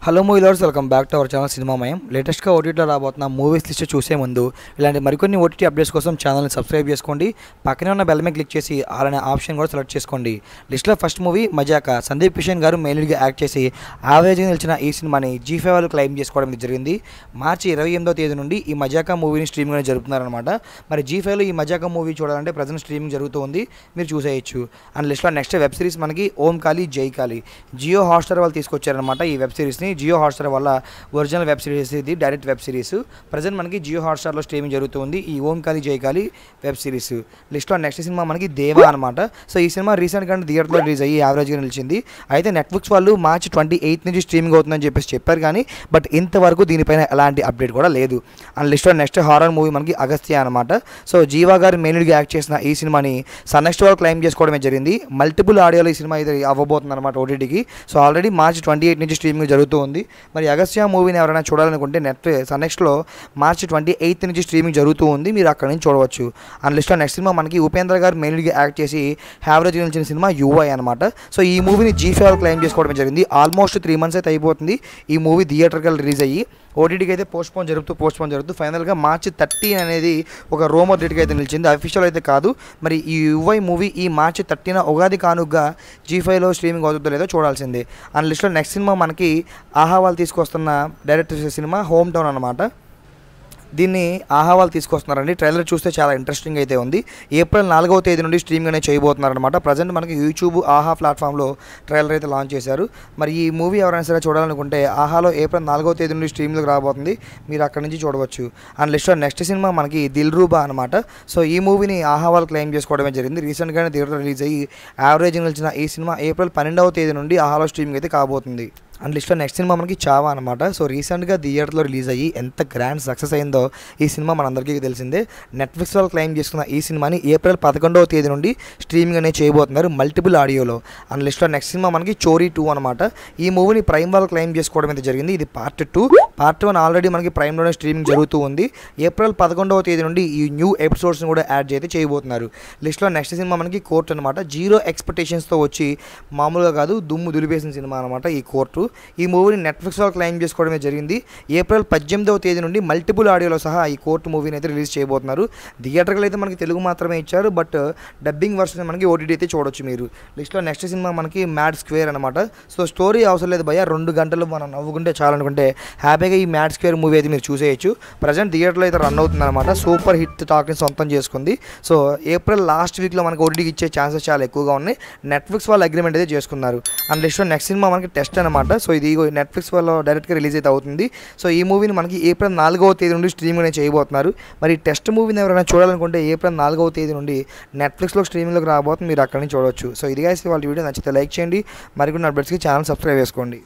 Hello మూవీలర్స్, welcome back to our channel సినిమామయం. లేటెస్ట్గా ఓటీటీలో రాబోతున్న మూవీస్ లిస్ట్ చూసే ముందు ఇలాంటి మరికొన్ని ఓటీటీ అప్డేట్స్ కోసం ఛానల్ని సబ్స్క్రైబ్ చేసుకోండి. పక్కనే ఉన్న బెల్ మీద క్లిక్ చేసి ఆల్ అనే ఆప్షన్ కూడా సెలెక్ట్ చేసుకోండి. లిస్ట్లో ఫస్ట్ మూవీ మజాకా. సందీప్ కిషన్ గారు మెయిన్ లీడ్గా యాక్ట్ చేసి యావరేజ్గా నిలిచిన ఈ సినిమాని G5 వాళ్ళు క్లెయిమ్ చేసుకోవడం జరిగింది. మార్చి 28వ తేదీ నుండి ఈ మజాకా మూవీని స్ట్రీమింగ్ జరుపుతున్నారనమాట. మరి G5లో ఈ మజాకా మూవీ చూడాలంటే ప్రజెంట్ స్ట్రీమింగ్ జరుగుతూ ఉంది, మీరు చూసేయచ్చు. అండ్ లిస్ట్లో నెక్స్ట్ వెబ్ సిరీస్ మనకి ఓం కాళీ జై కాళీ. జియో హాట్స్టార్ వాళ్ళు తీసుకొచ్చారనమాట ఈ వెబ్ సిరీస్ని. జియో హాట్స్టార్ వల్ల ఒరిజినల్ వెబ్ సిరీస్, ఇది డైరెక్ట్ వెబ్ సిరీస్. ప్రజెంట్ మనకి జియో హాట్స్టార్లో స్ట్రీమింగ్ జరుగుతుంది ఈ ఓం కాళీ జై కాళీ వెబ్ సిరీస్. లిస్ట్లో నెక్స్ట్ సినిమా మనకి దేవా అనమాట. సో ఈ సినిమా రీసెంట్గా థియేటర్లో రిలీజ్ అయ్యి యావరేజ్గా నిలిచింది. అయితే నెట్ఫ్లిక్స్ వాళ్ళు మార్చి 28 నుంచి స్ట్రీమింగ్ అవుతుందని చెప్పారు కానీ బట్ ఇంతవరకు దీనిపైన ఎలాంటి అప్డేట్ కూడా లేదు. అండ్ లిస్ట్లో నెక్స్ట్ హారర్ మూవీ మనకి అగస్త్య అనమాట. సో జీవా గారు మెయిన్ లీడ్గా యాక్ట్ చేసిన ఈ సినిమాని సన్నెక్స్ట్ వాళ్ళు క్లెయిమ్ చేసుకోవడమే జరిగింది. మల్టిపుల్ ఆడియోలో ఈ సినిమా ఇది అవ్వబోతుంది అనమాట ఓటీటీకి. సో ఆల్రెడీ మార్చి 28 నుంచి స్ట్రీమింగ్ జరుగుతూ ఉంది. మరి అగస్త్య మూవీని ఎవరైనా చూడాలనుకుంటే సన్నెక్స్ట్లో మార్చి 28 నుంచి స్ట్రీమింగ్ జరుగుతూ ఉంది, మీరు అక్కడి నుంచి చూడవచ్చు. అండ్ లిస్ట్లో నెక్స్ట్ సినిమా మనకి ఉపేంద్ర గారు మెయిన్ లీడ్గా యాక్ట్ చేసి యావరేజ్గా నిలిచిన సినిమా యుఐ అనమాట. సో ఈ మూవీని G5 వాళ్ళు క్లెయిమ్ చేసుకోవడం జరిగింది. ఆల్మోస్ట్ 3 months అయితే అయిపోతుంది ఈ మూవీ థియేటర్కి రిలీజ్ అయ్యి. ఓటీటీకి అయితే పోస్ట్పోన్ జరుగుతూ ఫైనల్గా మార్చి 13 అనేది ఒక రూమర్ డేట్కి అయితే నిలిచింది, అఫీషియల్ అయితే కాదు. మరి ఈ యుఐ మూవీ ఈ మార్చి 13 ఉగాది కానుగ్గా G5లో స్ట్రీమింగ్ అవుతుందో లేదో చూడాల్సిందే. అండ్ లిస్ట్లో నెక్స్ట్ సినిమా మనకి ఆహా వాళ్ళు తీసుకొస్తున్న డైరెక్ట్ సినిమా హోమ్ టౌన్ అనమాట. దీన్ని ఆహా వాళ్ళు తీసుకొస్తున్నారండి. ట్రైలర్ చూస్తే చాలా ఇంట్రెస్టింగ్ అయితే ఉంది. ఏప్రిల్ 4వ తేదీ నుండి స్ట్రీమింగ్ అనేది చేయబోతున్నారనమాట. ప్రజెంట్ మనకి యూట్యూబ్ ఆహా ప్లాట్ఫామ్లో ట్రైలర్ అయితే లాంచ్ చేశారు. మరి ఈ మూవీ ఎవరైనా సరే చూడాలనుకుంటే ఆహాలో ఏప్రిల్ 4వ తేదీ నుండి స్ట్రీమింగ్లోకి రాబోతుంది, మీరు అక్కడి నుంచి చూడవచ్చు. అండ్ లిస్ట్లో నెక్స్ట్ సినిమా మనకి దిల్రూబా అనమాట. సో ఈ మూవీని ఆహా వాళ్ళు క్లెయిమ్ చేసుకోవడమే జరిగింది. రీసెంట్గానే థియేటర్ రిలీజ్ అయ్యి యావరేజ్ నిలిచిన ఈ సినిమా ఏప్రిల్ 12వ తేదీ నుండి ఆహాలో స్ట్రీమింగ్ అయితే కాబోతుంది. అండ్ లిస్ట్లో నెక్స్ట్ సినిమా మనకి చావా అనమాట. సో రీసెంట్గా థియేటర్లో రిలీజ్ అయ్యి ఎంత గ్రాండ్ సక్సెస్ అయిందో ఈ సినిమా మనందరికీ తెలిసిందే. నెట్ఫ్లిక్స్ వాళ్ళు క్లెయిమ్ చేసుకున్న ఈ సినిమాని ఏప్రిల్ 11వ తేదీ నుండి స్ట్రీమింగ్ అనేది చేయబోతున్నారు మల్టిపుల్ ఆడియోలో. అండ్ లిస్ట్లో నెక్స్ట్ సినిమా మనకి చోరీ 2 అనమాట. ఈ మూవీని ప్రైమ్ వాళ్ళు క్లెయిమ్ చేసుకోవడం అయితే జరిగింది. ఇది పార్ట్ 2. పార్ట్ 1 ఆల్రెడీ మనకి ప్రైమ్లోనే స్ట్రీమింగ్ జరుగుతూ ఉంది. ఏప్రిల్ 11వ తేదీ నుండి ఈ న్యూ ఎపిసోడ్స్ని కూడా యాడ్ అయితే చేయబోతున్నారు. లిస్ట్లో నెక్స్ట్ సినిమా మనకి కోర్ట్ అనమాట. 0 ఎక్స్పెక్టేషన్స్తో వచ్చి మామూలుగా కాదు దుమ్ము దులిపేసిన సినిమా అనమాట ఈ కోర్టు. ఈ మూవీని నెట్ఫ్లిక్స్ వాళ్ళు క్లెయిమ్ చేసుకోవడమే జరిగింది. ఏప్రిల్ 18వ తేదీ నుండి మల్టిపుల్ ఆడియోలో సహా ఈ కోర్టు మూవీని అయితే రిలీజ్ చేయబోతున్నారు. థియేటర్లో అయితే మనకి తెలుగు మాత్రమే ఇచ్చారు, బట్ డబ్బింగ్ వర్షన్ మనకి ఓటీటీ అయితే చూడొచ్చు మీరు. లిస్ట్లో నెక్స్ట్ సినిమా మనకి మ్యాడ్ స్క్వేర్ అనమాట. సో స్టోరీ అవసరం లేదు భయ్య, 2 గంటలు మనం నవ్వుకుంటే చాలనుకుంటే హ్యాపీగా ఈ మ్యాడ్ స్క్వేర్ మూవీ అయితే మీరు చూసేయచ్చు. ప్రజెంట్ థియేటర్లో అయితే రన్ అవుతుంది అనమాట. సూపర్ హిట్ టాక్ని సొంతం చేసుకుంది. సో ఏప్రిల్ లాస్ట్ వీక్లో మనకి ఓటీటీకి ఇచ్చే ఛాన్సెస్ చాలా ఎక్కువగా ఉన్నాయి. నెట్ఫ్లిక్స్ వాళ్ళు అగ్రిమెంట్ అయితే చేసుకున్నారు. అండ్ లిస్ట్లో నెక్స్ట్ సినిమా మనకి టెస్ట్ అనమాట. సో ఇది నెట్ఫ్లిక్స్ వాళ్ళు డైరెక్ట్గా రిలీజ్ అయితే అవుతుంది. సో ఈ మూవీని మనకి ఏప్రిల్ 4వ తేదీ నుండి స్ట్రీమింగ్ అనేది చేయబోతున్నారు. మరి టెస్ట్ మూవీని ఎవరైనా చూడాలనుకుంటే ఏప్రిల్ 4వ తేదీ నుండి నెట్ఫ్లిక్స్లో స్ట్రీమింగ్లోకి రాబోతుంది, మీరు అక్కడి నుంచి చూడవచ్చు. సో ఇది గైస్ వాళ్ళ వీడియో నచ్చితే లైక్ చేయండి, మరికొన్ని అప్డేట్స్కి ఛానల్ సబ్స్క్రైబ్ చేసుకోండి.